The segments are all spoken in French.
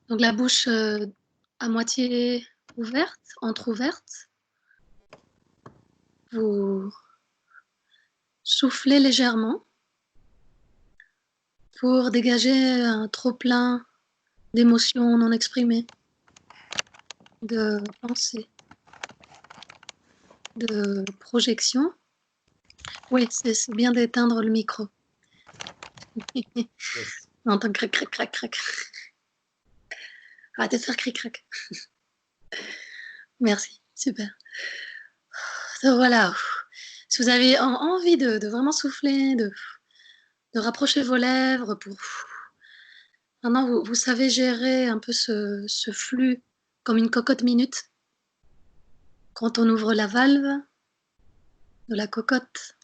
Donc la bouche à moitié ouverte, entrouverte. Vous soufflez légèrement pour dégager un trop-plein d'émotions non exprimées, de pensées, de projections. Oui, c'est bien d'éteindre le micro. Yes. On entend crac, crac, crac, crac. Arrêtez de faire cric-crac. Merci, super. Donc voilà, si vous avez envie de vraiment souffler, de rapprocher vos lèvres pour... Maintenant, vous savez gérer un peu ce flux comme une cocotte minute. Quand on ouvre la valve de la cocotte,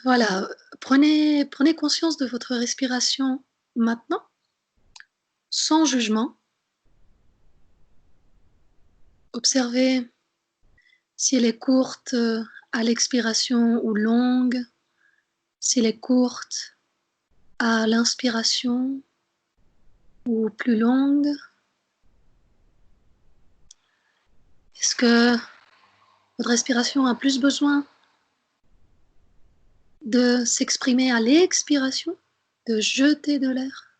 voilà, prenez conscience de votre respiration maintenant, sans jugement. Observez si elle est courte à l'expiration ou longue, si elle est courte à l'inspiration ou plus longue. Est-ce que votre respiration a plus besoin de s'exprimer à l'expiration, de jeter de l'air?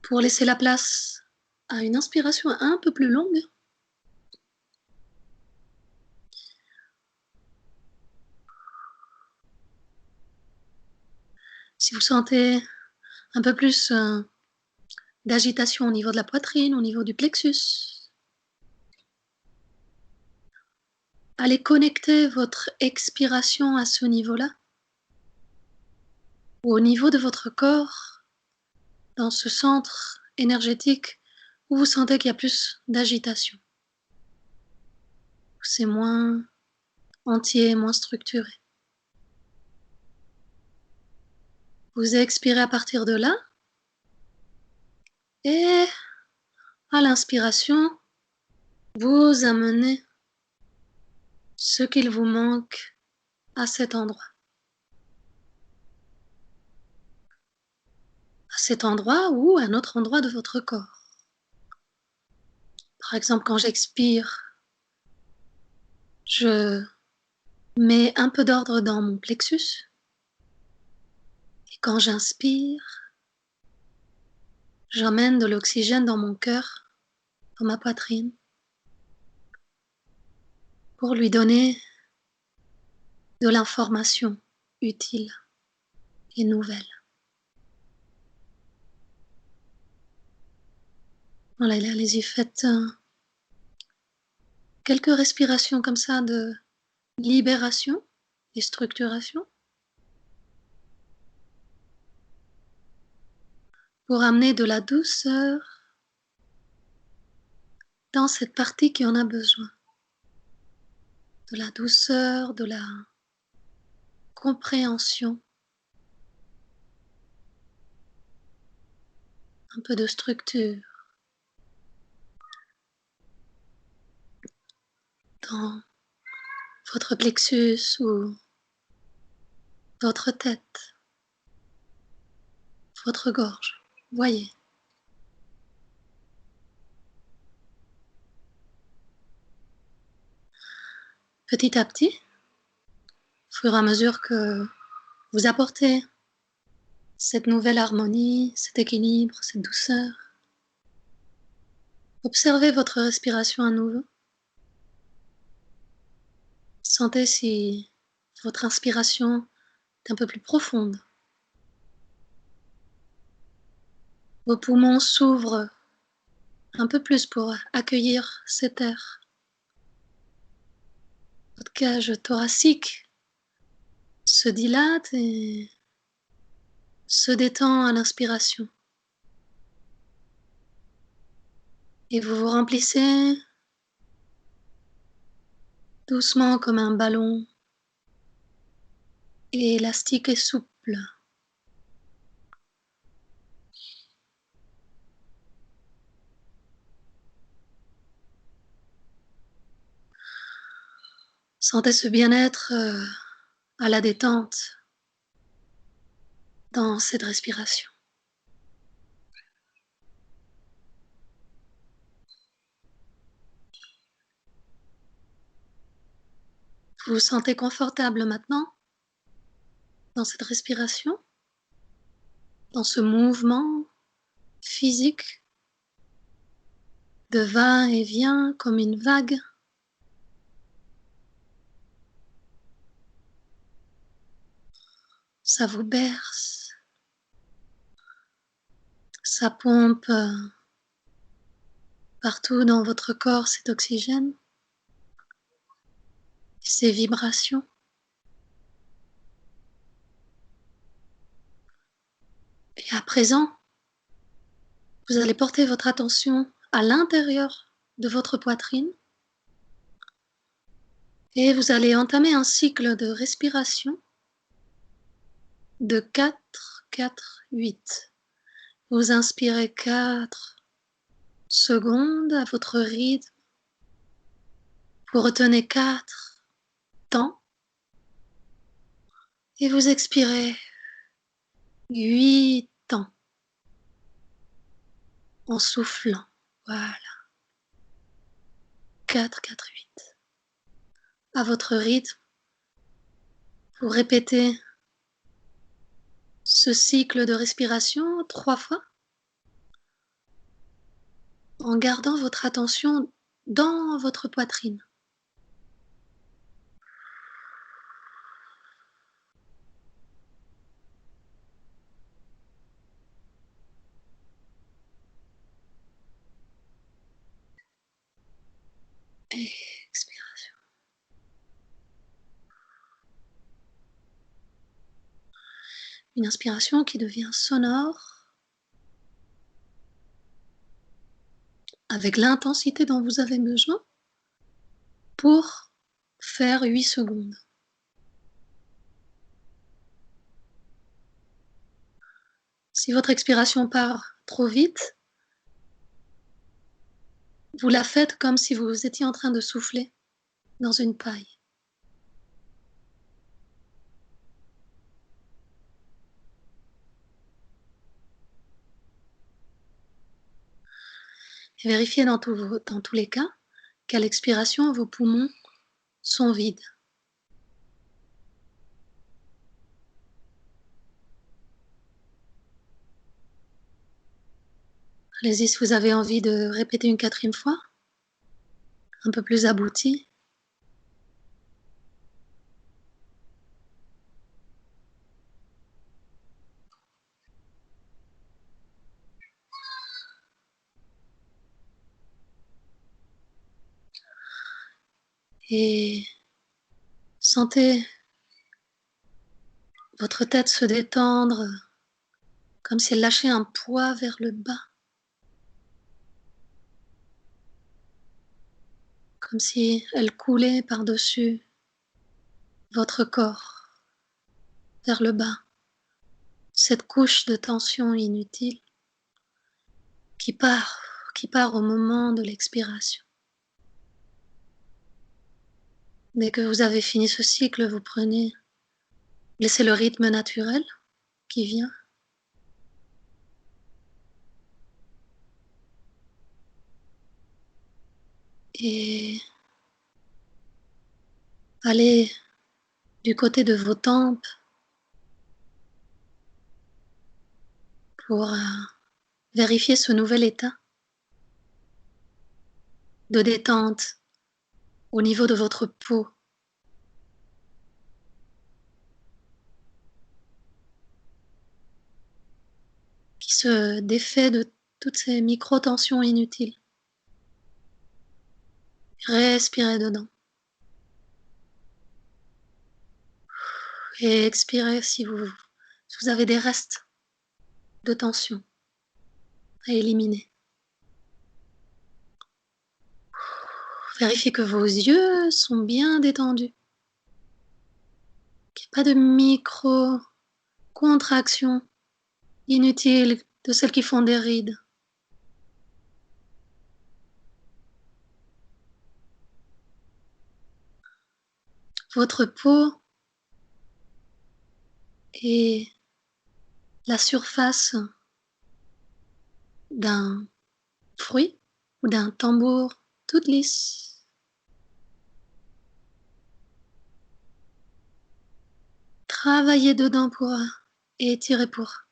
Pour laisser la place à une inspiration un peu plus longue. Si vous sentez un peu plus d'agitation au niveau de la poitrine, au niveau du plexus, allez connecter votre expiration à ce niveau-là, ou au niveau de votre corps, dans ce centre énergétique où vous sentez qu'il y a plus d'agitation, où c'est moins entier, moins structuré. Vous expirez à partir de là, et à l'inspiration, vous amenez ce qu'il vous manque à cet endroit. À cet endroit ou à un autre endroit de votre corps. Par exemple, quand j'expire, je mets un peu d'ordre dans mon plexus. Et quand j'inspire, j'emmène de l'oxygène dans mon cœur, dans ma poitrine, pour lui donner de l'information utile et nouvelle. Voilà, allez-y, faites quelques respirations comme ça de libération et structuration pour amener de la douceur dans cette partie qui en a besoin. De la douceur, de la compréhension, un peu de structure dans votre plexus ou votre tête, votre gorge. Voyez. Petit à petit, au fur et à mesure que vous apportez cette nouvelle harmonie, cet équilibre, cette douceur, observez votre respiration à nouveau. Sentez si votre inspiration est un peu plus profonde. Vos poumons s'ouvrent un peu plus pour accueillir cet air. Votre cage thoracique se dilate et se détend à l'inspiration. Et vous vous remplissez doucement comme un ballon, élastique et souple. Sentez ce bien-être à la détente dans cette respiration. Vous vous sentez confortable maintenant dans cette respiration, dans ce mouvement physique de va-et-vient comme une vague. Ça vous berce, ça pompe partout dans votre corps cet oxygène, ces vibrations. Et à présent, vous allez porter votre attention à l'intérieur de votre poitrine et vous allez entamer un cycle de respiration de 4, 4, 8. Vous inspirez 4 secondes à votre rythme. Vous retenez 4 temps et vous expirez 8 temps en soufflant. Voilà. 4, 4, 8. À votre rythme, vous répétez ce cycle de respiration 3 fois en gardant votre attention dans votre poitrine. Et expiration. Une inspiration qui devient sonore avec l'intensité dont vous avez besoin pour faire 8 secondes. Si votre expiration part trop vite, vous la faites comme si vous étiez en train de souffler dans une paille. Et vérifiez dans tous les cas qu'à l'expiration, vos poumons sont vides. Allez-y, si vous avez envie de répéter une 4e fois, un peu plus abouti. Et sentez votre tête se détendre comme si elle lâchait un poids vers le bas. Comme si elle coulait par-dessus votre corps, vers le bas. Cette couche de tension inutile qui part au moment de l'expiration. Dès que vous avez fini ce cycle, vous laissez le rythme naturel qui vient. Et allez du côté de vos tempes pour vérifier ce nouvel état de détente au niveau de votre peau. Qui se défait de toutes ces micro-tensions inutiles. Respirez dedans. Et expirez si vous avez des restes de tension à éliminer. Vérifiez que vos yeux sont bien détendus. Qu'il n'y ait pas de micro-contractions inutiles, de celles qui font des rides. Votre peau est la surface d'un fruit ou d'un tambour toute lisse. Travaillez dedans pour étirer pour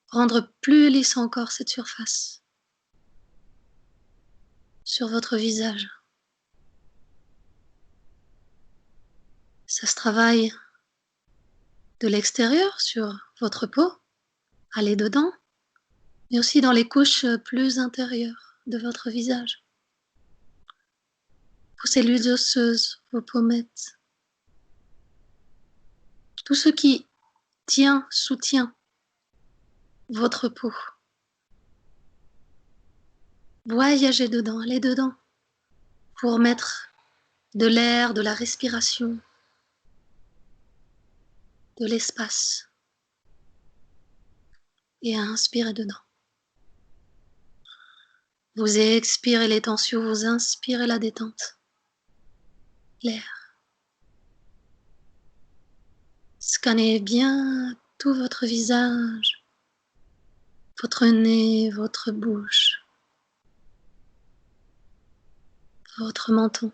rendre plus lisse encore cette surface sur votre visage. Ça se travaille de l'extérieur sur votre peau, allez dedans, mais aussi dans les couches plus intérieures de votre visage. Vos cellules osseuses, vos pommettes, tout ce qui soutient votre peau. Voyagez dedans, allez dedans pour mettre de l'air, de la respiration, de l'espace et à inspirer dedans. Vous expirez les tensions, vous inspirez la détente, l'air. Scannez bien tout votre visage, votre nez, votre bouche, votre menton.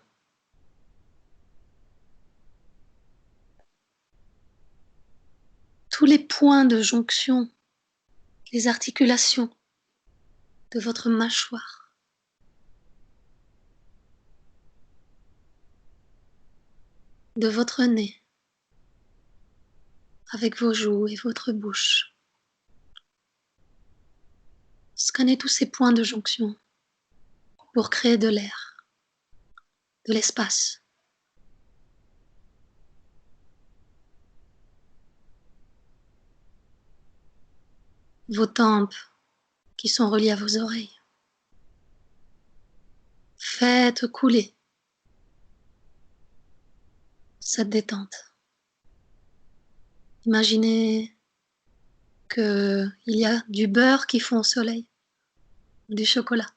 Tous les points de jonction, les articulations de votre mâchoire. De votre nez, avec vos joues et votre bouche. Scannez tous ces points de jonction pour créer de l'air, de l'espace. Vos tempes qui sont reliées à vos oreilles. Faites couler cette détente. Imaginez qu'il y a du beurre qui fond au soleil, du chocolat.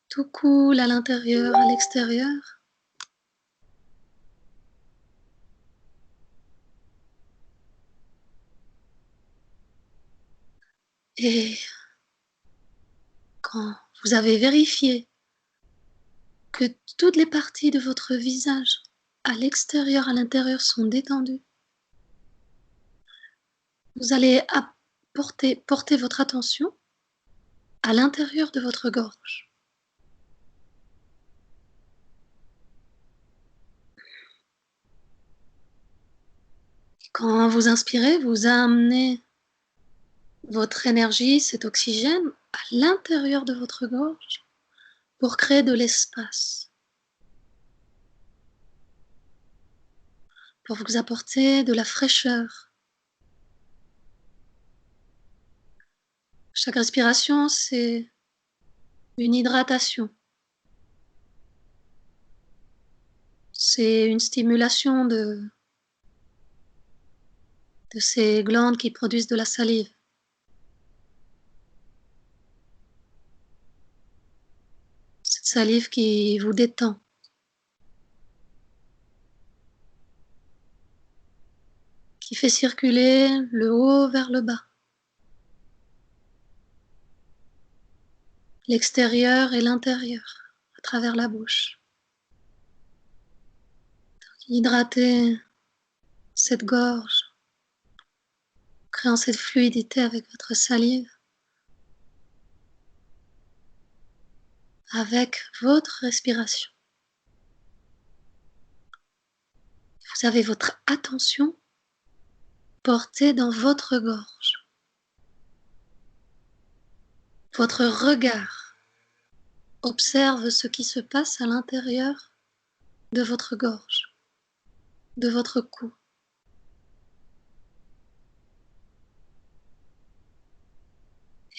Tout coule à l'intérieur, à l'extérieur. Et quand vous avez vérifié que toutes les parties de votre visage, à l'extérieur, à l'intérieur, sont détendues, vous allez porter votre attention à l'intérieur de votre gorge. Quand vous inspirez, vous amenez votre énergie, cet oxygène, à l'intérieur de votre gorge pour créer de l'espace, pour vous apporter de la fraîcheur. Chaque respiration, c'est une hydratation. C'est une stimulation de ces glandes qui produisent de la salive. Cette salive qui vous détend. Qui fait circuler le haut vers le bas. L'extérieur et l'intérieur, à travers la bouche. Hydratez cette gorge, créant cette fluidité avec votre salive, avec votre respiration. Vous avez votre attention portée dans votre gorge. Votre regard observe ce qui se passe à l'intérieur de votre gorge, de votre cou.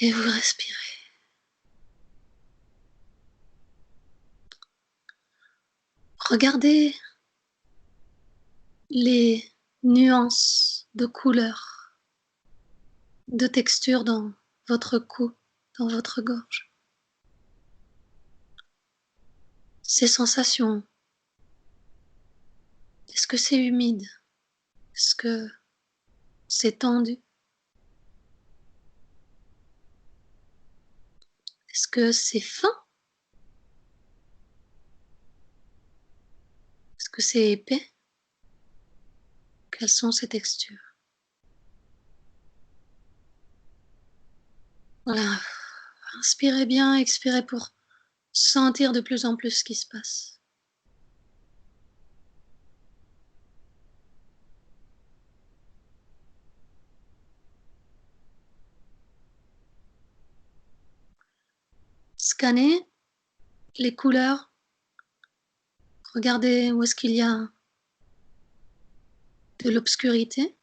Et vous respirez. Regardez les nuances de couleurs de texture dans votre cou, dans votre gorge. Ces sensations, est-ce que c'est humide? Est-ce que c'est tendu? Est-ce que c'est fin? Est-ce que c'est épais? Quelles sont ces textures? Voilà. Inspirez bien, expirez pour sentir de plus en plus ce qui se passe. Scannez les couleurs. Regardez où est-ce qu'il y a de l'obscurité.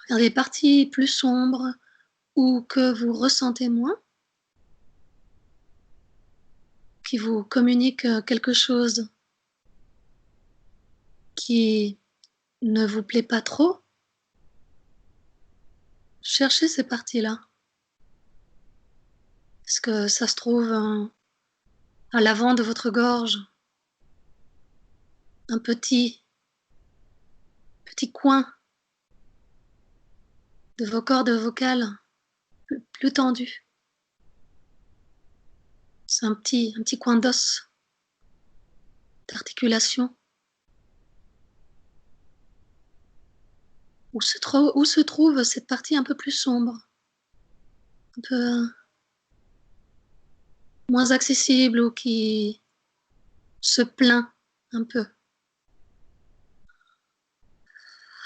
Regardez les parties plus sombres ou que vous ressentez moins, qui vous communiquent quelque chose qui ne vous plaît pas trop. Cherchez ces parties-là. Est-ce que ça se trouve à l'avant de votre gorge? Un petit coin de vos cordes vocales plus tendues. C'est un petit coin d'os, d'articulation. Où se trouve cette partie un peu plus sombre, un peu moins accessible ou qui se plaint un peu.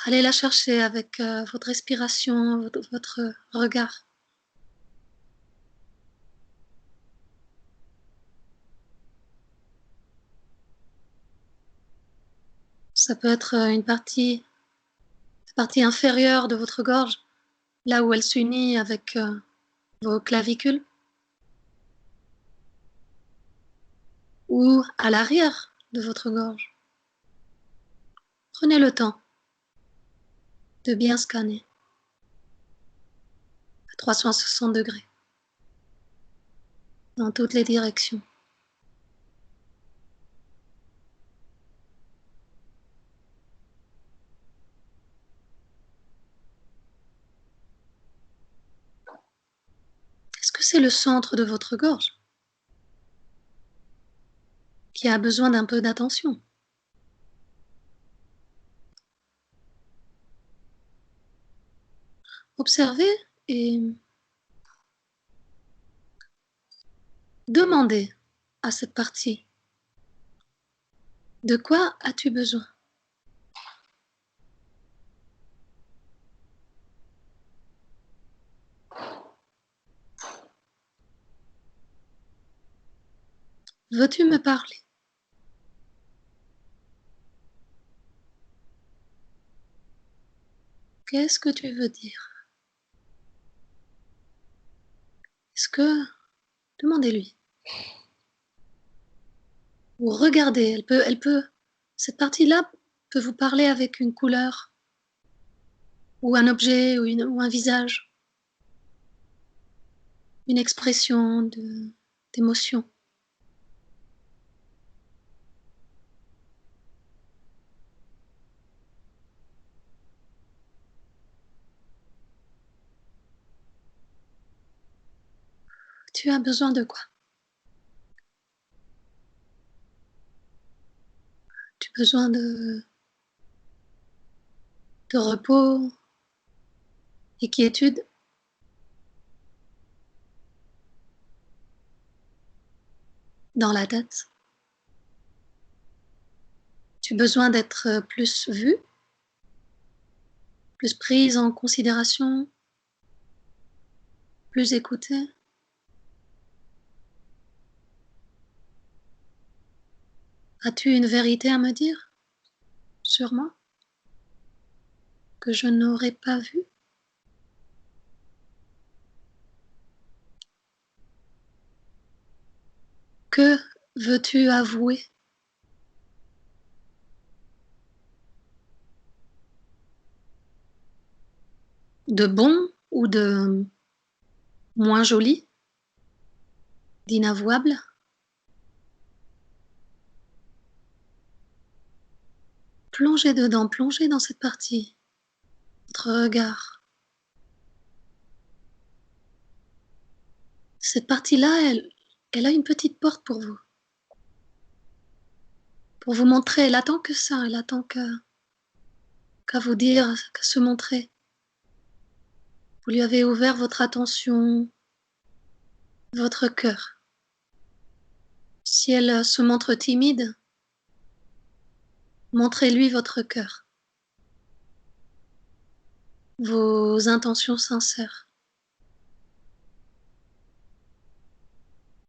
Allez la chercher avec votre respiration, votre regard. Ça peut être la partie inférieure de votre gorge, là où elle s'unit avec vos clavicules, ou à l'arrière de votre gorge. Prenez le temps de bien scanner à 360 degrés dans toutes les directions. Est-ce que c'est le centre de votre gorge qui a besoin d'un peu d'attention? Observez et demandez à cette partie: de quoi as-tu besoin? Veux-tu me parler? Qu'est-ce que tu veux dire? Est-ce que demandez-lui. Ou regardez, cette partie-là peut vous parler avec une couleur ou un objet ou un visage, une expression d'émotion. Tu as besoin de quoi? Tu as besoin de repos et quiétude? Dans la tête? Tu as besoin d'être plus vue, plus prise en considération, plus écoutée? As-tu une vérité à me dire sur moi que je n'aurais pas vue? Que veux-tu avouer? de bon ou de moins joli, d'inavouable. Plongez dedans, plongez dans cette partie, votre regard. Cette partie-là, elle a une petite porte pour vous montrer. Elle attend que ça, elle attend qu'à vous dire, qu'à se montrer. Vous lui avez ouvert votre attention, votre cœur. Si elle se montre timide, montrez-lui votre cœur, vos intentions sincères.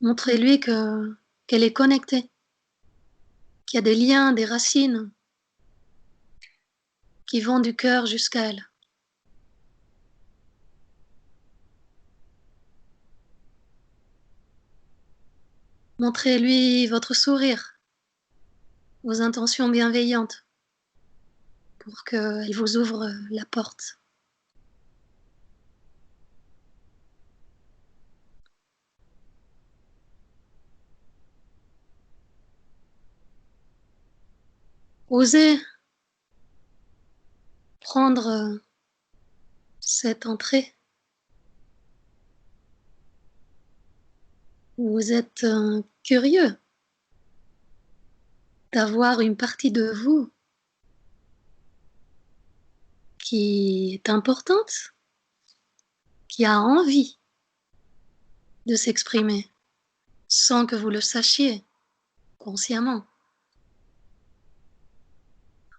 Montrez-lui qu'elle est connectée, qu'il y a des liens, des racines qui vont du cœur jusqu'à elle. Montrez-lui votre sourire, vos intentions bienveillantes pour qu'elle vous ouvre la porte. Osez prendre cette entrée. Vous êtes curieux d'avoir une partie de vous qui est importante, qui a envie de s'exprimer sans que vous le sachiez consciemment.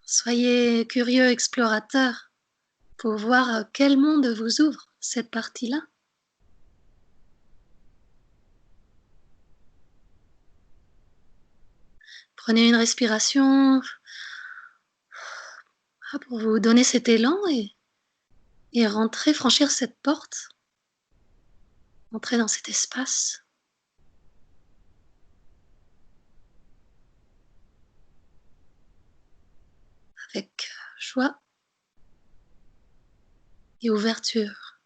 Soyez curieux explorateur pour voir quel monde vous ouvre cette partie-là. Prenez une respiration pour vous donner cet élan et rentrer, franchir cette porte, entrer dans cet espace. Avec joie et ouverture.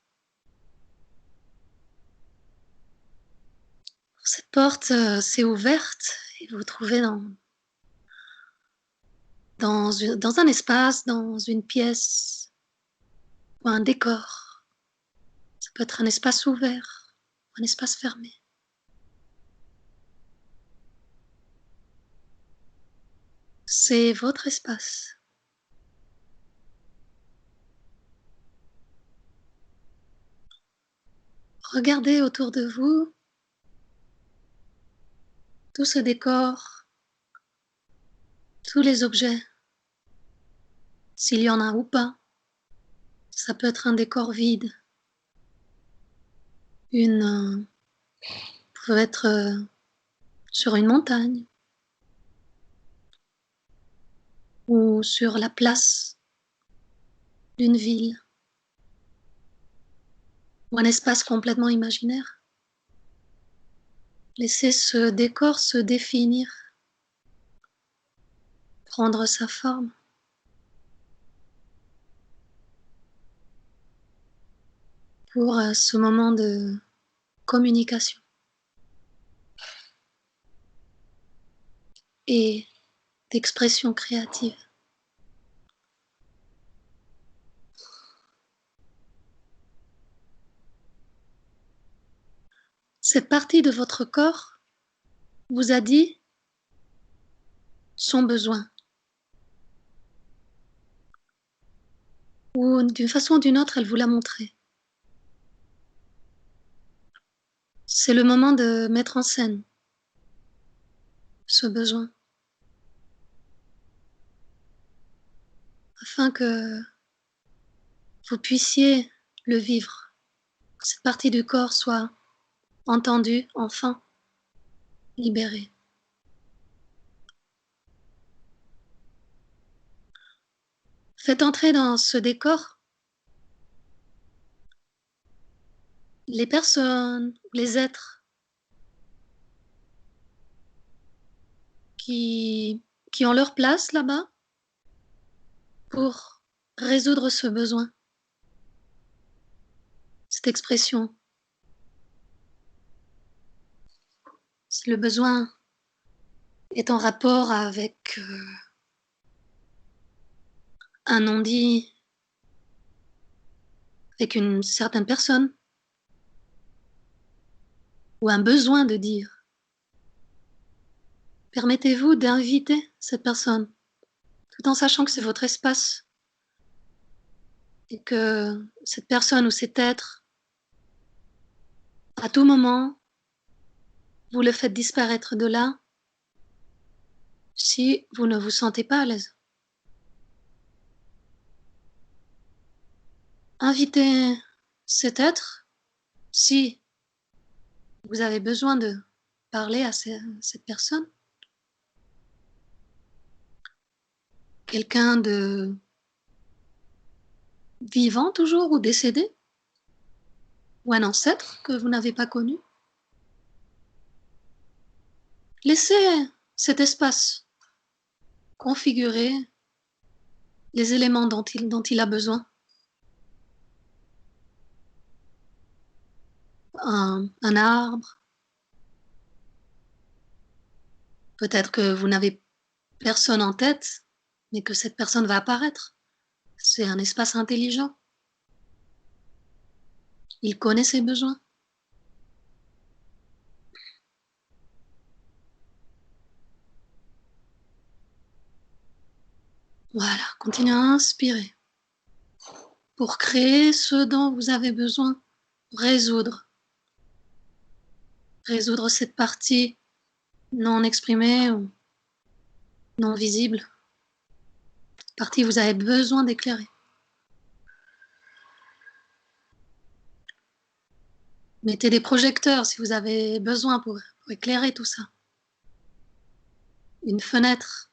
Cette porte s'est ouverte et vous vous trouvez dans un espace, dans une pièce ou un décor. Ça peut être un espace ouvert ou un espace fermé. C'est votre espace. Regardez autour de vous tout ce décor, tous les objets, s'il y en a ou pas. Ça peut être un décor vide, peut être sur une montagne ou sur la place d'une ville ou un espace complètement imaginaire. Laissez ce décor se définir, prendre sa forme. Pour ce moment de communication et d'expression créative. Cette partie de votre corps vous a dit son besoin. Ou d'une façon ou d'une autre, elle vous l'a montré. C'est le moment de mettre en scène ce besoin, afin que vous puissiez le vivre, que cette partie du corps soit entendue, enfin libérée. Faites entrer dans ce décor les personnes, les êtres qui ont leur place là-bas pour résoudre ce besoin. cette expression. Si le besoin est en rapport avec un non-dit, avec une certaine personne, ou un besoin de dire, permettez-vous d'inviter cette personne, tout en sachant que c'est votre espace et que cette personne ou cet être, à tout moment, vous le faites disparaître de là si vous ne vous sentez pas à l'aise. Invitez cet être si vous avez besoin de parler à cette personne, quelqu'un de vivant toujours ou décédé, ou un ancêtre que vous n'avez pas connu. Laissez cet espace configurer les éléments dont il a besoin. Un arbre, peut-être que vous n'avez personne en tête, mais que cette personne va apparaître. C'est un espace intelligent. Il connaît ses besoins. Voilà, continuez à inspirer pour créer ce dont vous avez besoin, résoudre. Résoudre cette partie non exprimée ou non visible, partie que vous avez besoin d'éclairer. Mettez des projecteurs si vous avez besoin pour éclairer tout ça. Une fenêtre.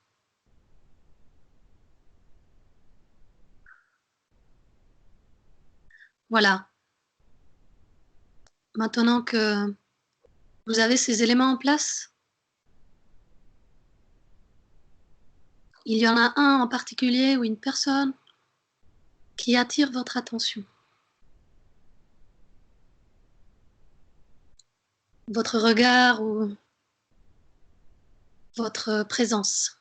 Voilà. Maintenant que vous avez ces éléments en place, il y en a un en particulier ou une personne qui attire votre attention. Votre regard ou votre présence.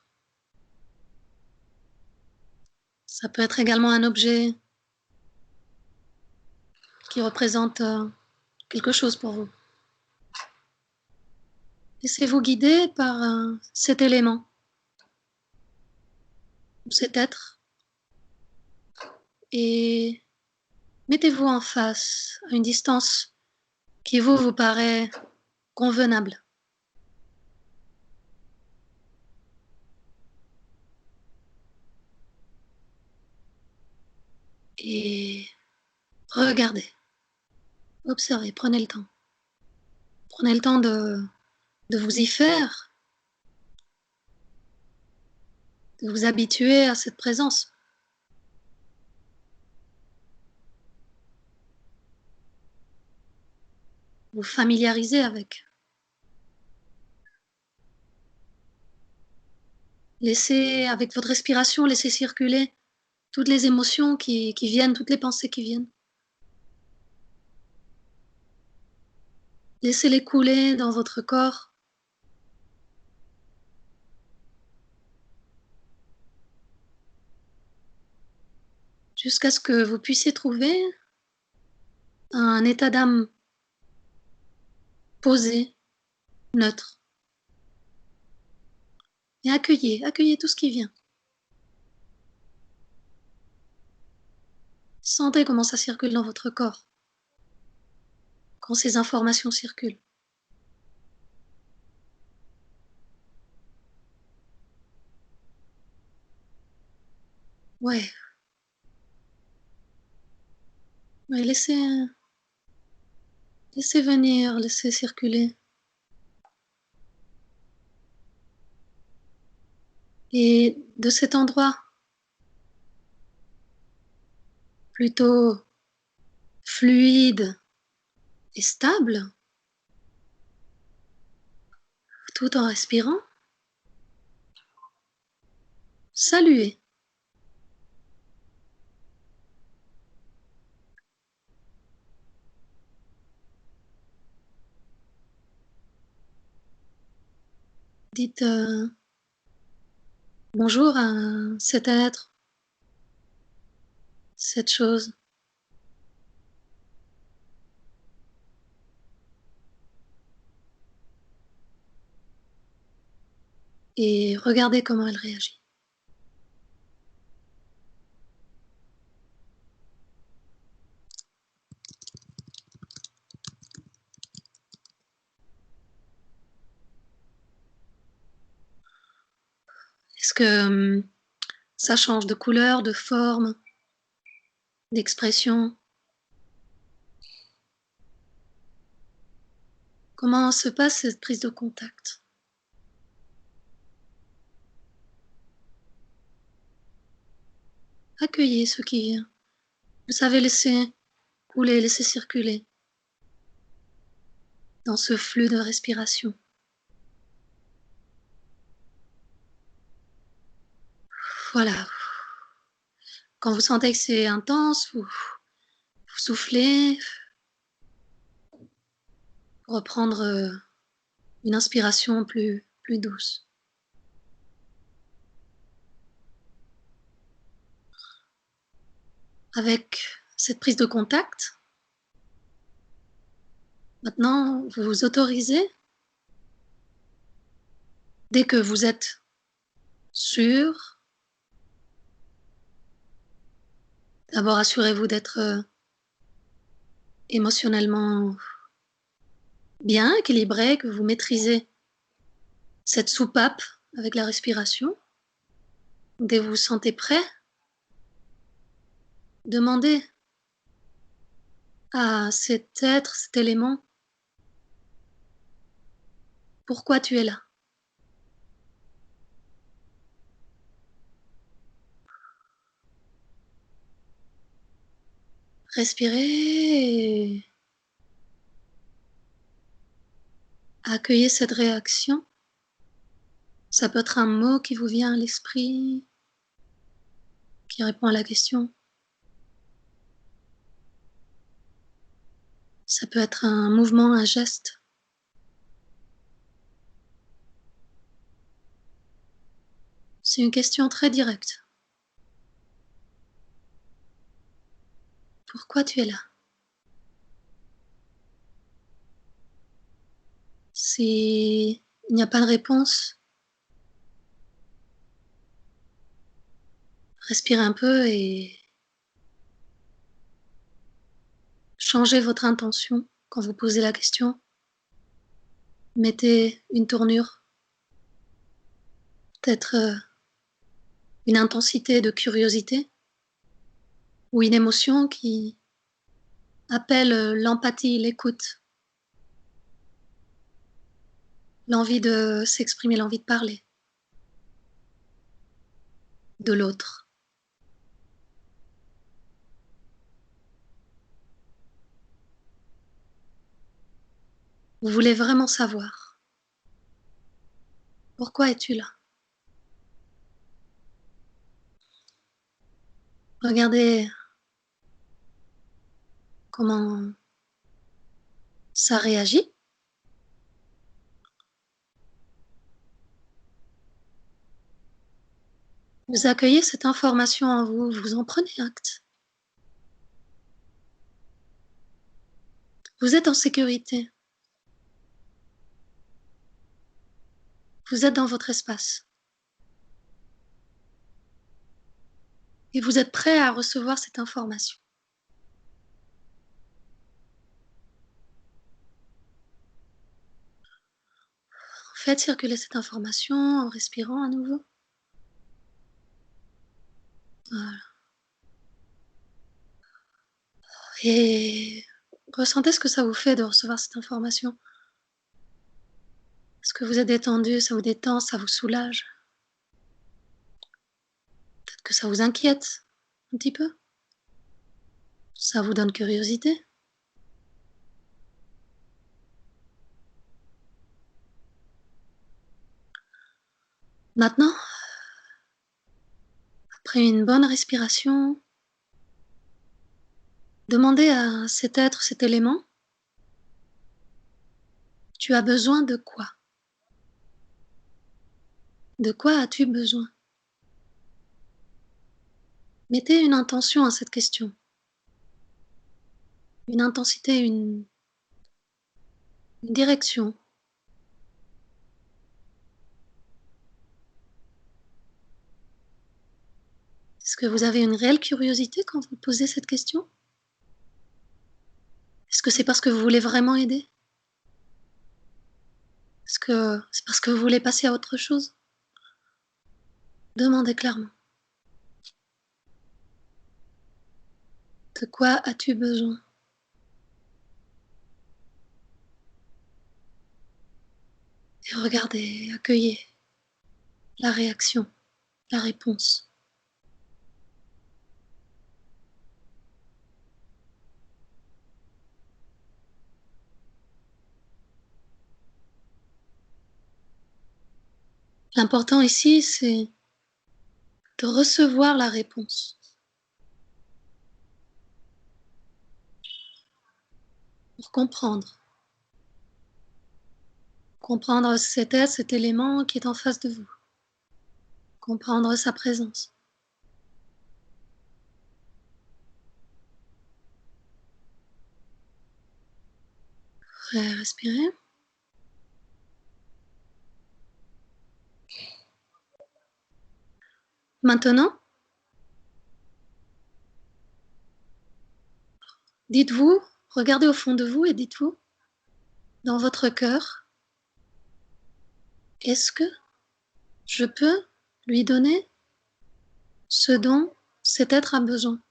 Ça peut être également un objet qui représente quelque chose pour vous. Laissez-vous guider par cet élément, cet être, et mettez-vous en face, à une distance qui vous paraît convenable. Et regardez, observez, prenez le temps. Prenez le temps de vous y faire, de vous habituer à cette présence. Vous familiariser avec. Laissez, avec votre respiration, laissez circuler toutes les émotions qui viennent, toutes les pensées qui viennent. Laissez-les couler dans votre corps. Jusqu'à ce que vous puissiez trouver un état d'âme posé, neutre. Et accueillez tout ce qui vient. Sentez comment ça circule dans votre corps, quand ces informations circulent. Ouais, ouais, laissez venir, laissez circuler. Et de cet endroit, plutôt fluide et stable, tout en respirant, saluez. Dites bonjour à cet être, cette chose, et regardez comment elle réagit. Est-ce que ça change de couleur, de forme, d'expression? Comment se passe cette prise de contact? Accueillez ce qui vient. Vous savez laisser couler, laisser circuler dans ce flux de respiration. Voilà. Quand vous sentez que c'est intense, vous soufflez pour reprendre une inspiration plus douce. Avec cette prise de contact, maintenant, vous vous autorisez, dès que vous êtes sûr, d'abord assurez-vous d'être émotionnellement bien, équilibré, que vous maîtrisez cette soupape avec la respiration. Dès que vous vous sentez prêt, demandez à cet être, cet élément, pourquoi tu es là? Respirez et accueillez cette réaction. Ça peut être un mot qui vous vient à l'esprit, qui répond à la question. Ça peut être un mouvement, un geste. C'est une question très directe. Pourquoi tu es là? S'il n'y a pas de réponse, respirez un peu et changez votre intention quand vous posez la question. Mettez une tournure, peut-être une intensité de curiosité ou une émotion qui appelle l'empathie, l'écoute, l'envie de s'exprimer, l'envie de parler de l'autre. Vous voulez vraiment savoir pourquoi es-tu là? Regardez comment ça réagit. Vous accueillez cette information en vous, vous en prenez acte. Vous êtes en sécurité. Vous êtes dans votre espace. Et vous êtes prêt à recevoir cette information. Faites circuler cette information en respirant à nouveau. Voilà. Et ressentez ce que ça vous fait de recevoir cette information. Est-ce que vous êtes détendu, ça vous détend, ça vous soulage? Peut-être que ça vous inquiète un petit peu? Ça vous donne curiosité? Maintenant, après une bonne respiration, demandez à cet être, cet élément, tu as besoin de quoi? De quoi as-tu besoin? Mettez une intention à cette question, une intensité, une direction. Est-ce que vous avez une réelle curiosité quand vous posez cette question? Est-ce que c'est parce que vous voulez vraiment aider? Est-ce que c'est parce que vous voulez passer à autre chose? Demandez clairement. De quoi as-tu besoin? Et regardez, accueillez la réaction, la réponse. L'important ici, c'est de recevoir la réponse, pour comprendre. Comprendre cet être, cet élément qui est en face de vous. Comprendre sa présence. Respirez. Maintenant, dites-vous, regardez au fond de vous et dites-vous, dans votre cœur, est-ce que je peux lui donner ce dont cet être a besoin?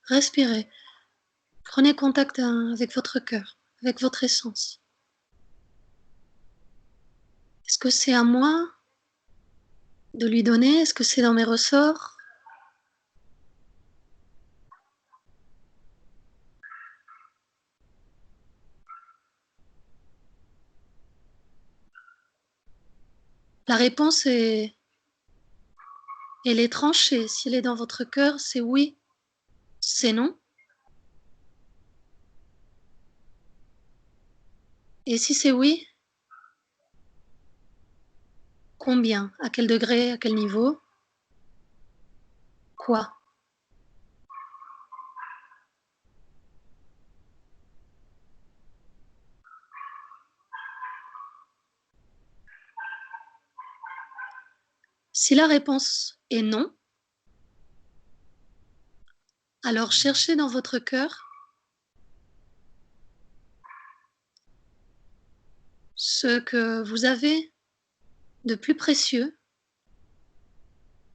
Respirez. Prenez contact avec votre cœur, avec votre essence. Est-ce que c'est à moi de lui donner? Est-ce que c'est dans mes ressorts? La réponse est, elle est tranchée. Si elle est dans votre cœur, c'est oui, c'est non. Et si c'est oui, combien? À quel degré? À quel niveau? Quoi? Si la réponse est non, alors cherchez dans votre cœur ce que vous avez de plus précieux,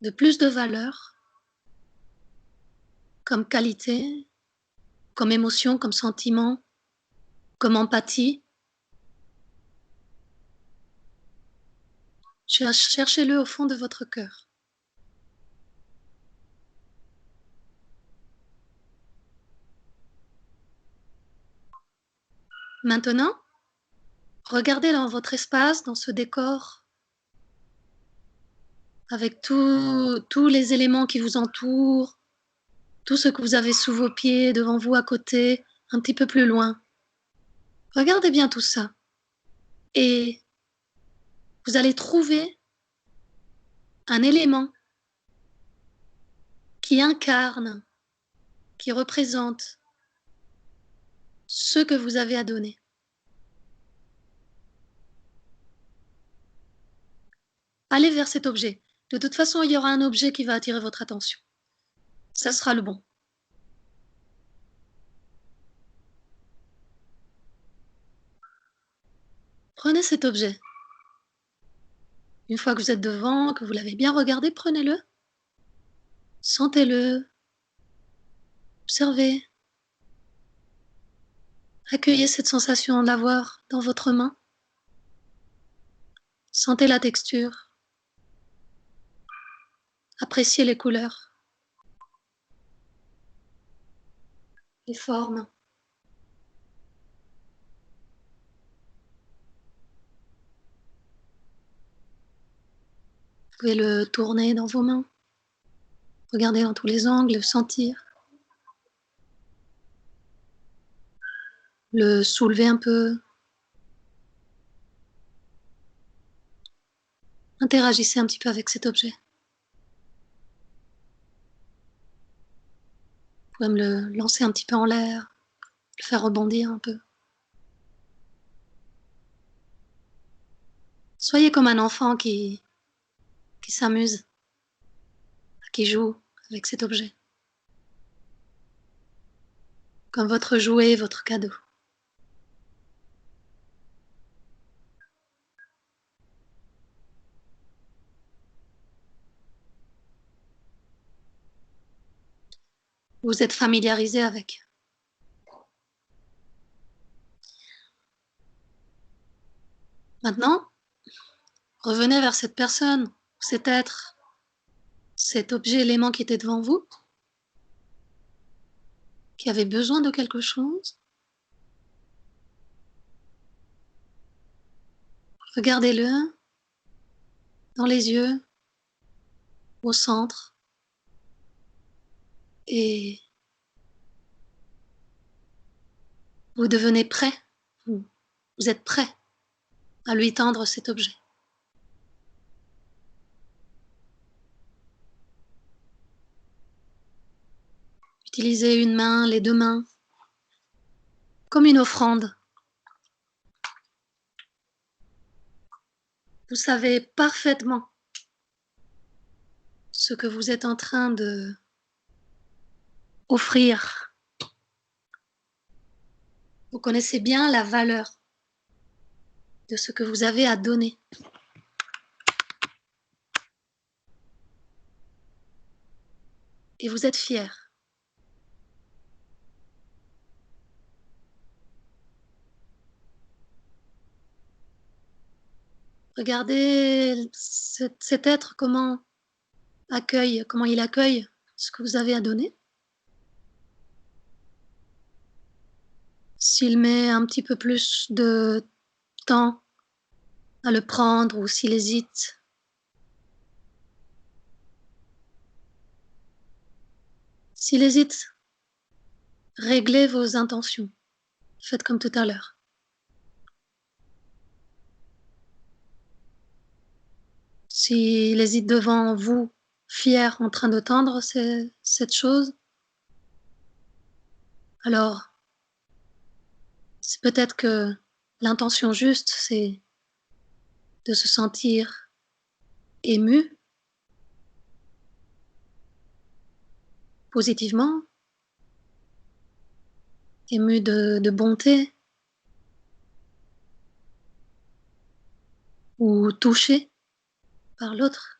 de plus de valeur, comme qualité, comme émotion, comme sentiment, comme empathie. Cherchez-le au fond de votre cœur. Maintenant, regardez dans votre espace, dans ce décor, avec tous les éléments qui vous entourent, tout ce que vous avez sous vos pieds, devant vous, à côté, un petit peu plus loin. Regardez bien tout ça. Et vous allez trouver un élément qui incarne, qui représente ce que vous avez à donner. Allez vers cet objet. De toute façon, il y aura un objet qui va attirer votre attention. Ça sera le bon. Prenez cet objet. Une fois que vous êtes devant, que vous l'avez bien regardé, prenez-le. Sentez-le. Observez. Accueillez cette sensation de l'avoir dans votre main. Sentez la texture. Appréciez les couleurs, les formes. Vous pouvez le tourner dans vos mains. Regardez dans tous les angles, le sentir. le soulever un peu. Interagissez un petit peu avec cet objet. Vous pouvez me le lancer un petit peu en l'air, le faire rebondir un peu. Soyez comme un enfant qui s'amuse, qui joue avec cet objet. Comme votre jouet, votre cadeau. Vous êtes familiarisé avec. Maintenant, revenez vers cette personne, cet être, cet objet, élément qui était devant vous, qui avait besoin de quelque chose. Regardez-le dans les yeux, au centre, et vous devenez prêt. Vous êtes prêt à lui tendre cet objet. Utilisez une main, les deux mains, comme une offrande. Vous savez parfaitement ce que vous êtes en train de offrir. Vous connaissez bien la valeur de ce que vous avez à donner. Et vous êtes fier. Regardez cet être, comment il accueille ce que vous avez à donner. S'il met un petit peu plus de temps à le prendre ou s'il hésite. S'il hésite, réglez vos intentions. Faites comme tout à l'heure. S'il hésite devant vous, fier, en train de tendre cette chose, alors c'est peut-être que l'intention juste, c'est de se sentir ému, positivement, ému de bonté, ou touché par l'autre.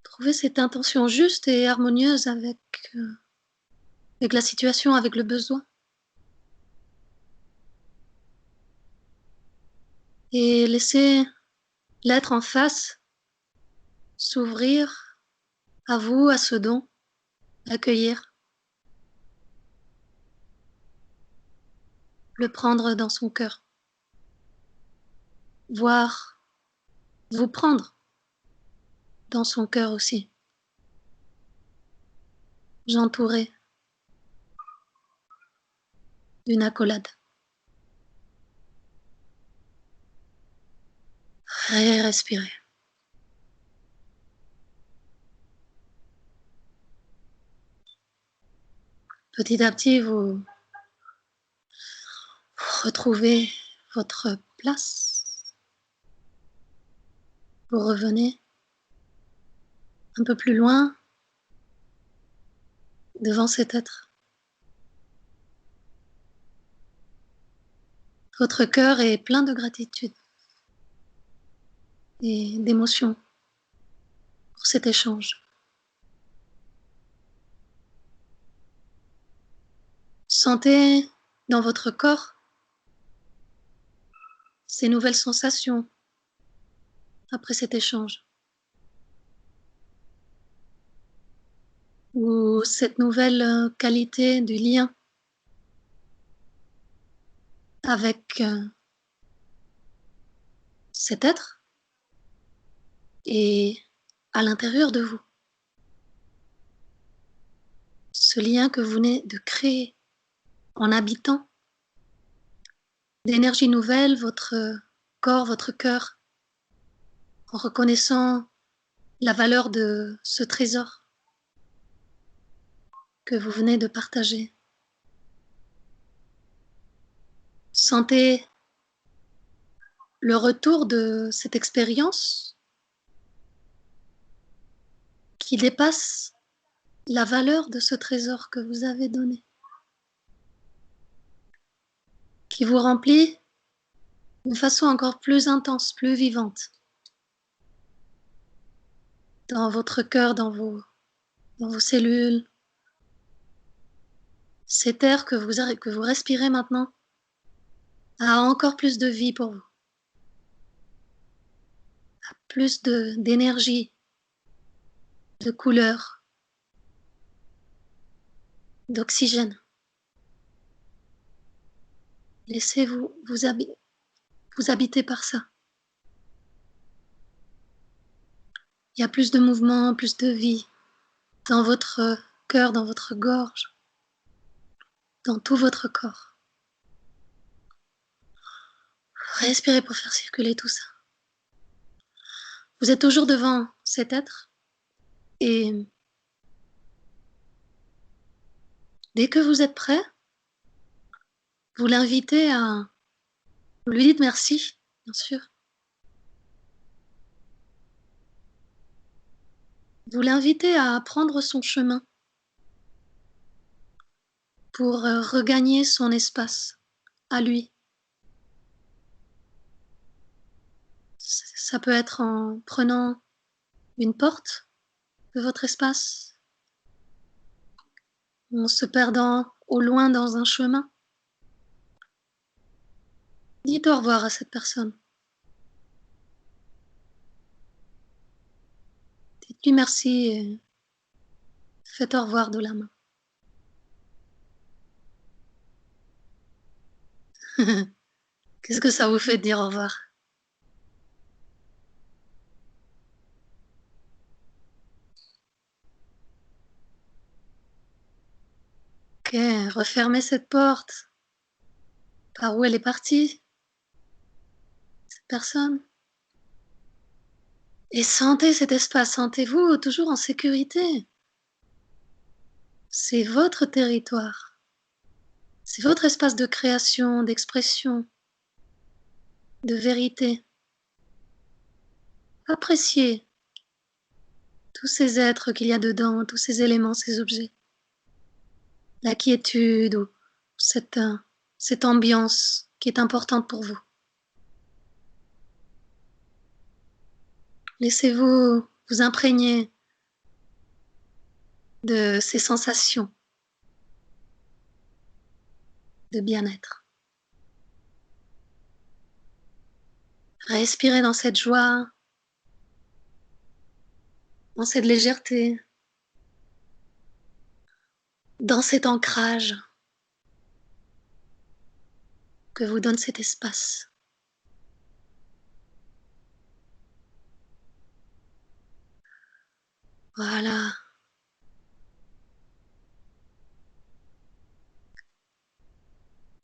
Trouvez cette intention juste et harmonieuse euh, avec la situation, avec le besoin. Et laissez l'être en face s'ouvrir à vous, à ce don, accueillir, le prendre dans son cœur, voir vous prendre dans son cœur aussi. J'entourais d'une accolade. Respirez. Petit à petit, vous retrouvez votre place. Vous revenez un peu plus loin devant cet être. Votre cœur est plein de gratitude et d'émotion pour cet échange. Sentez dans votre corps ces nouvelles sensations après cet échange, ou cette nouvelle qualité du lien avec cet être et à l'intérieur de vous. ce lien que vous venez de créer en habitant d'énergie nouvelle votre corps, votre cœur, en reconnaissant la valeur de ce trésor que vous venez de partager. Sentez le retour de cette expérience qui dépasse la valeur de ce trésor que vous avez donné, qui vous remplit d'une façon encore plus intense, plus vivante, dans votre cœur, dans vos cellules. Cet air que vous respirez maintenant a encore plus de vie pour vous, plus d'énergie, de couleur, d'oxygène. Laissez-vous vous habiter par ça. Il y a plus de mouvement, plus de vie dans votre cœur, dans votre gorge, dans tout votre corps. Respirez pour faire circuler tout ça. Vous êtes toujours devant cet être et dès que vous êtes prêt, vous l'invitez à... Vous lui dites merci, bien sûr. Vous l'invitez à prendre son chemin pour regagner son espace à lui. Ça peut être en prenant une porte de votre espace, en se perdant au loin dans un chemin. Dites au revoir à cette personne. Dites-lui merci et faites au revoir de la main. Qu'est-ce que ça vous fait de dire au revoir? Ok, refermez cette porte. Par où elle est partie, cette personne? Et sentez cet espace, sentez-vous toujours en sécurité. C'est votre territoire. C'est votre espace de création, d'expression, de vérité. Appréciez tous ces êtres qu'il y a dedans, tous ces éléments, ces objets. La quiétude ou cette ambiance qui est importante pour vous. Laissez-vous vous imprégner de ces sensations de bien-être. Respirez dans cette joie, dans cette légèreté, dans cet ancrage que vous donne cet espace. Voilà.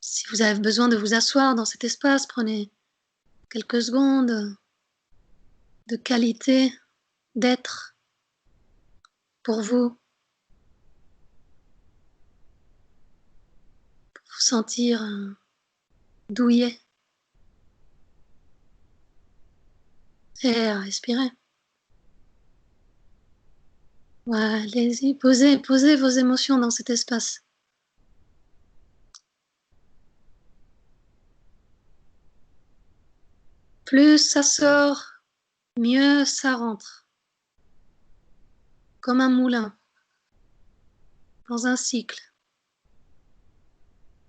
Si vous avez besoin de vous asseoir dans cet espace, prenez quelques secondes de qualité, d'être pour vous sentir douillet et respirer. Voilà, allez-y, posez vos émotions dans cet espace. Plus ça sort, mieux ça rentre. Comme un moulin, dans un cycle,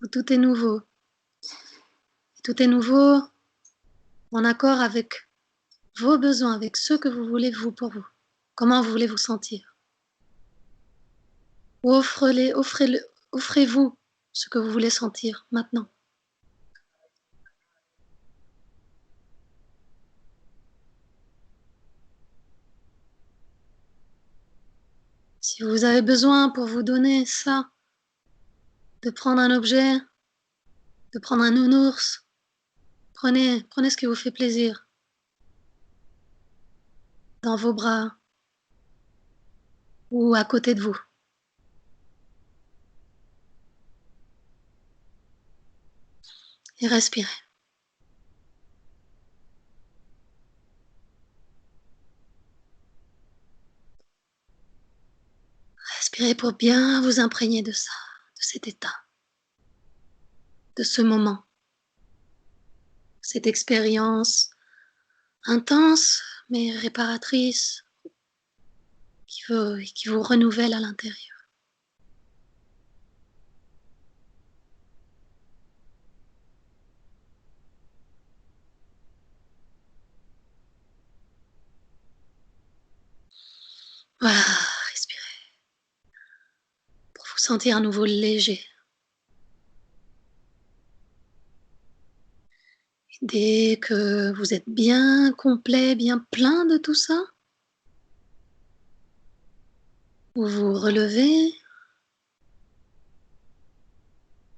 où tout est nouveau. Et tout est nouveau en accord avec vos besoins, avec ce que vous voulez vous pour vous. Comment vous voulez vous sentir. Offrez-vous ce que vous voulez sentir maintenant. Si Si vous avez besoin pour vous donner ça, de prendre un objet, de prendre un nounours, prenez ce qui vous fait plaisir dans vos bras ou à côté de vous et respirez. Respirez pour bien vous imprégner de ça, de cet état, de ce moment, cette expérience intense mais réparatrice qui vous renouvelle à l'intérieur. Voilà, respirez pour vous sentir à nouveau léger. Dès que vous êtes bien complet, bien plein de tout ça, vous vous relevez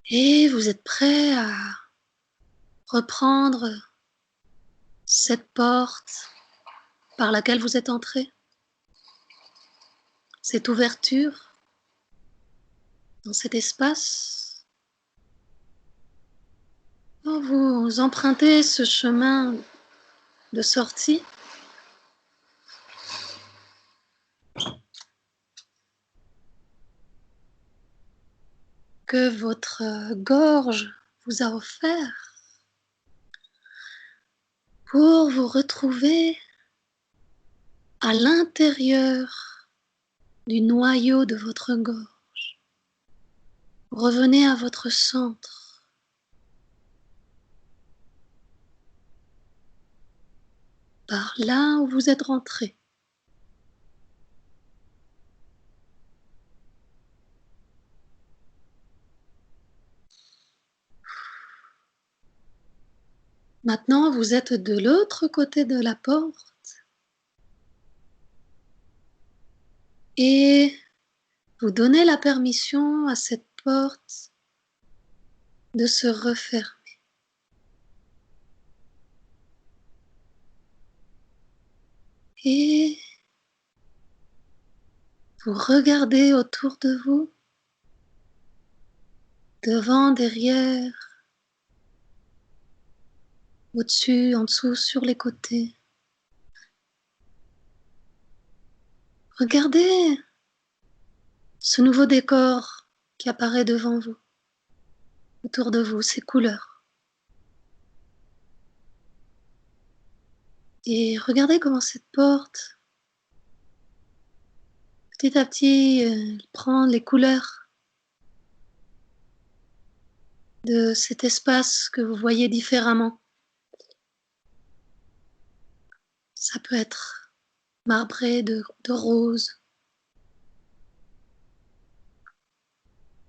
et vous êtes prêt à reprendre cette porte par laquelle vous êtes entré, cette ouverture dans cet espace. Quand vous empruntez ce chemin de sortie, que votre gorge vous a offert pour vous retrouver à l'intérieur du noyau de votre gorge. Revenez à votre centre. Par là où vous êtes rentré. Maintenant, vous êtes de l'autre côté de la porte et vous donnez la permission à cette porte de se refermer. Et vous regardez autour de vous, devant, derrière, au-dessus, en dessous, sur les côtés. Regardez ce nouveau décor qui apparaît devant vous, autour de vous, ces couleurs. Et regardez comment cette porte, petit à petit, prend les couleurs de cet espace que vous voyez différemment. Ça peut être marbré de rose,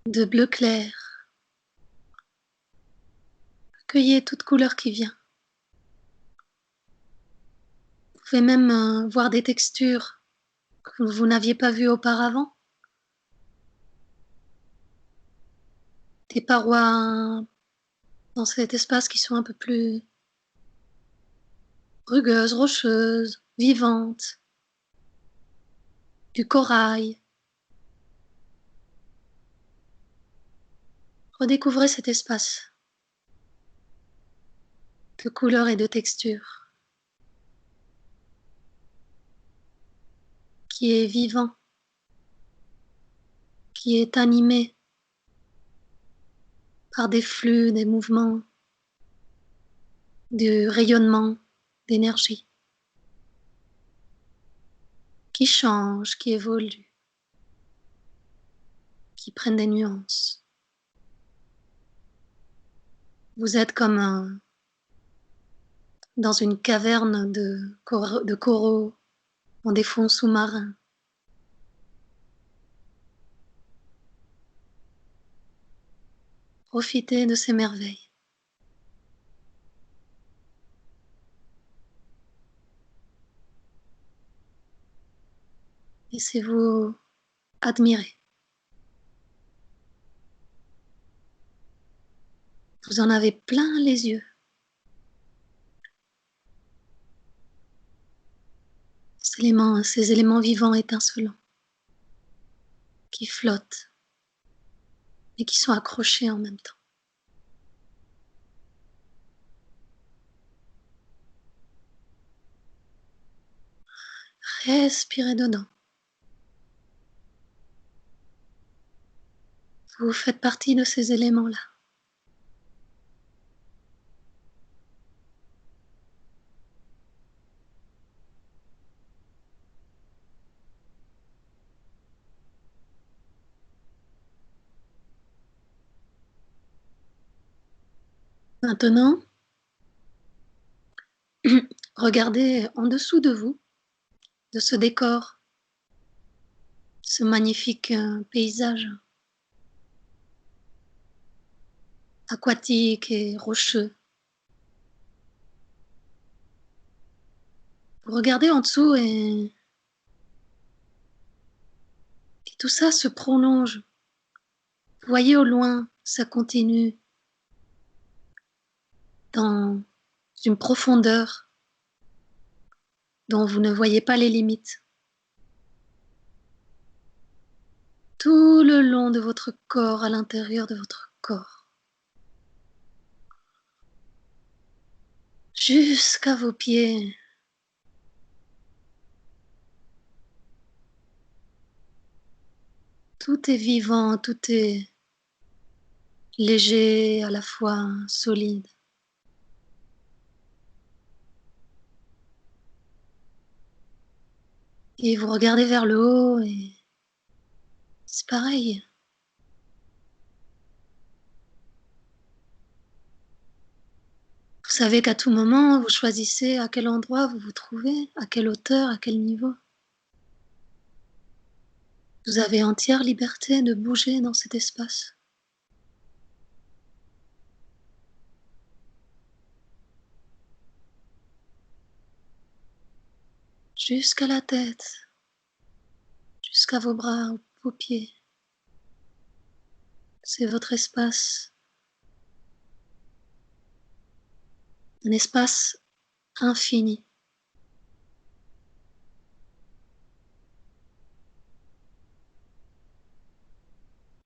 de bleu clair. Cueillez toute couleur qui vient. Vous pouvez même voir des textures que vous n'aviez pas vues auparavant. Des parois dans cet espace qui sont un peu plus rugueuses, rocheuses, vivantes. Du corail. Redécouvrez cet espace de couleurs et de textures qui est vivant, qui est animé par des flux, des mouvements, du rayonnement, d'énergie, qui changent, qui évoluent, qui prennent des nuances. Vous êtes comme dans une caverne de coraux, dans des fonds sous-marins. Profitez de ces merveilles. Laissez-vous admirez. Vous en avez plein les yeux. Ces éléments vivants étincelants qui flottent et qui sont accrochés en même temps. Respirez dedans. Vous faites partie de ces éléments-là. Maintenant, regardez en dessous de vous, de ce décor, ce magnifique paysage aquatique et rocheux. Vous regardez en dessous et tout ça se prolonge. Vous voyez au loin, ça continue dans une profondeur dont vous ne voyez pas les limites. Tout le long de votre corps, à l'intérieur de votre corps, jusqu'à vos pieds. Tout est vivant, tout est léger, à la fois solide. Et vous regardez vers le haut et c'est pareil. Vous savez qu'à tout moment, vous choisissez à quel endroit vous vous trouvez, à quelle hauteur, à quel niveau. Vous avez entière liberté de bouger dans cet espace. Jusqu'à la tête, jusqu'à vos bras, vos pieds. C'est votre espace. Un espace infini.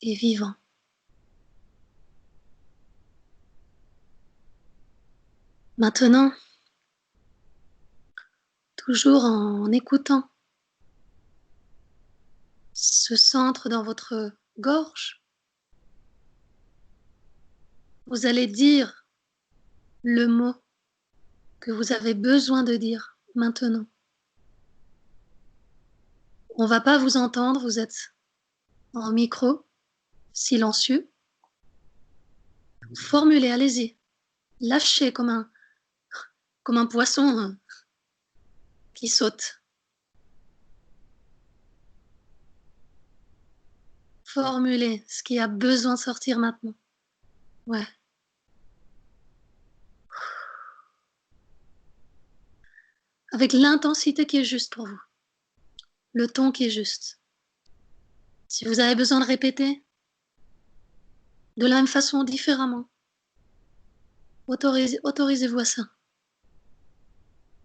Et vivant. Maintenant, toujours en écoutant ce centre dans votre gorge, vous allez dire le mot que vous avez besoin de dire maintenant. On ne va pas vous entendre, vous êtes en micro, silencieux. Formulez, allez-y. Lâchez comme un poisson qui saute. Formulez ce qui a besoin de sortir maintenant. Ouais. Avec l'intensité qui est juste pour vous. Le ton qui est juste. Si vous avez besoin de répéter, de la même façon, différemment, autorisez-vous à ça.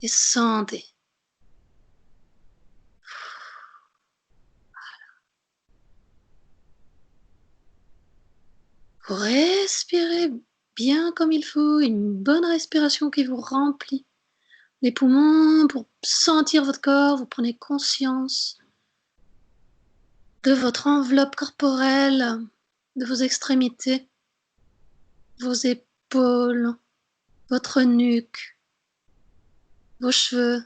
Et sentez. Vous respirez bien comme il faut, une bonne respiration qui vous remplit les poumons pour sentir votre corps. Vous prenez conscience de votre enveloppe corporelle, de vos extrémités, vos épaules, votre nuque, vos cheveux.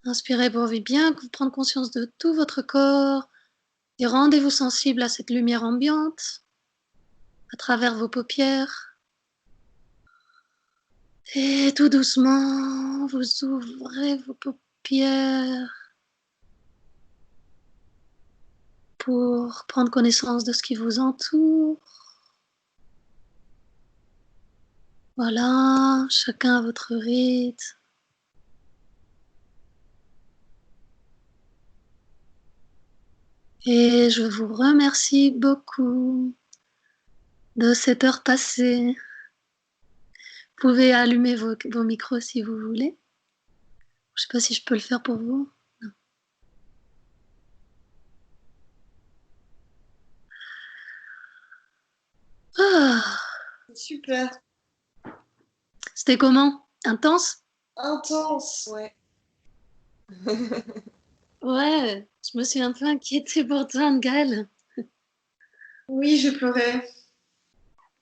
Inspirez pour bien prendre conscience de tout votre corps et rendez-vous sensible à cette lumière ambiante à travers vos paupières. Et tout doucement, vous ouvrez vos paupières pour prendre connaissance de ce qui vous entoure. Voilà, chacun à votre rythme. Et je vous remercie beaucoup de cette heure passée. Vous pouvez allumer vos micros si vous voulez. Je ne sais pas si je peux le faire pour vous. Non. Ah, Super. c'était comment? Intense? Intense. Ouais. Ouais, je me suis un peu inquiétée pour toi, Ngaël. Oui, je pleurais.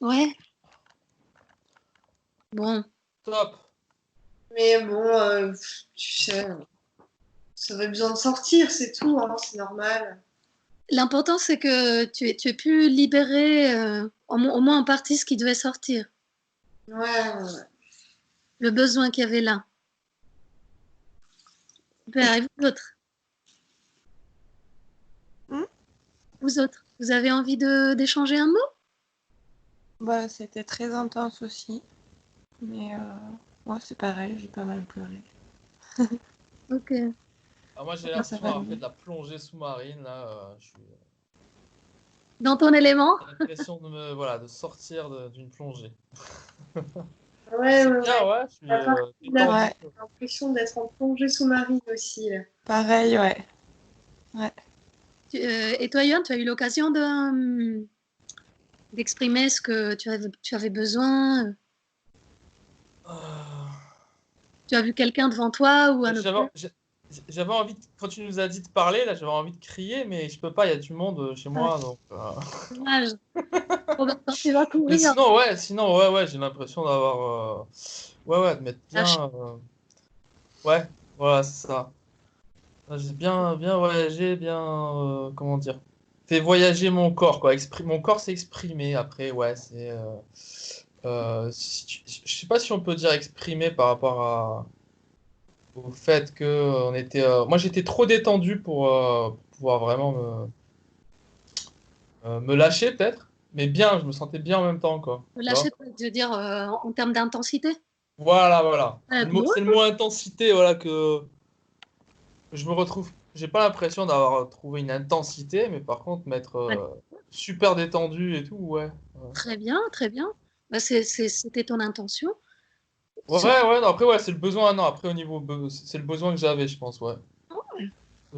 Ouais. Bon, Top. Mais bon, tu sais, ça avait besoin de sortir, c'est tout, hein, c'est normal. l'important c'est que tu aies pu libérer au moins en partie ce qui devait sortir, Ouais, ouais, ouais. le besoin qu'il y avait là. Super. Et vous autres? Vous autres, vous avez envie d'échanger un mot? Bah, c'était très intense aussi. Mais moi, c'est pareil, j'ai pas mal pleuré. Ok. Ah, moi, j'ai Ça l'impression va d'avoir mieux. fait de la plongée sous-marine. Là, j'ai Dans ton élément? l'impression de sortir d'une plongée. Ouais, C'est ouais, bien, ouais. ouais. Je suis La partie de la détendu. Ouais. j'ai l'impression d'être en plongée sous-marine aussi, là. Pareil, ouais. Et toi, Yoann, tu as eu l'occasion d'exprimer ce que tu avais besoin? Euh, Tu as vu quelqu'un devant toi ou un J'avais objet? j'avais envie, quand tu nous as dit de parler, là, j'avais envie de crier, mais je peux pas, il y a du monde chez moi. Donc, Dommage. Bon, bah, quand tu vas Mais courir, sinon, ouais, j'ai l'impression d'avoir. De m'être lâche. bien. Ouais, voilà, c'est ça. J'ai bien voyagé, bien. Comment dire? Fait voyager mon corps, quoi. Mon corps s'est exprimé. Après, ouais, c'est. Je sais pas si on peut dire exprimé par rapport au fait que on était. Moi, j'étais trop détendu pour pouvoir vraiment me lâcher, peut-être. Mais bien, je me sentais bien en même temps, quoi. Tu vois? Lâcher, je veux dire, en termes d'intensité. Voilà. Ouais, bon, C'est le mot intensité, voilà, que je me retrouve. J'ai pas l'impression d'avoir trouvé une intensité, mais par contre, m'être ouais. super détendu et tout, ouais. Très bien, très bien. Bah, c'était ton intention. Non, après, ouais, c'est le besoin. Non, après, au niveau. C'est le besoin que j'avais, je pense, ouais.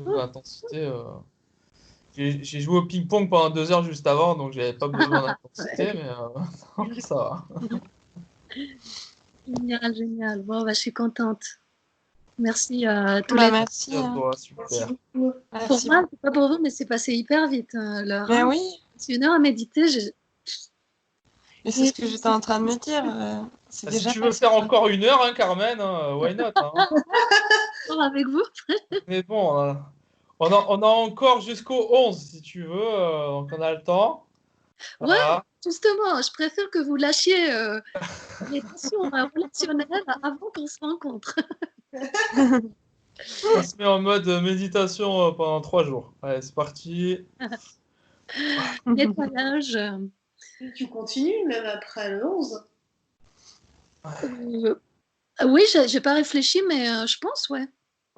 L'intensité. J'ai joué au ping-pong pendant 2 heures juste avant, donc j'avais pas besoin d'intensité, mais non, ça va. Génial, génial. Bon, bah, je suis contente. Merci à tous Bah, les deux. merci. Merci à toi, Merci super. beaucoup. Pour Merci moi, beaucoup. c'est pas pour vous, mais c'est passé hyper vite, l'heure. Mais Hein. oui, C'est 1 heure à méditer. et c'est ce que j'étais en train de me dire. C'est Bah, si déjà tu veux passé. faire encore 1 heure, hein, Carmen, why not, hein. Avec vous. Mais bon, on a encore jusqu'au 11, si tu veux, donc on a le temps. Ouais, Voilà. justement, je préfère que vous lâchiez les tensions relationnelles avant qu'on se rencontre. On se met en mode méditation pendant 3 jours. Allez, c'est parti. Nettoyage. Et tu continues même après le 11. Oui, j'ai pas réfléchi, mais je pense, ouais.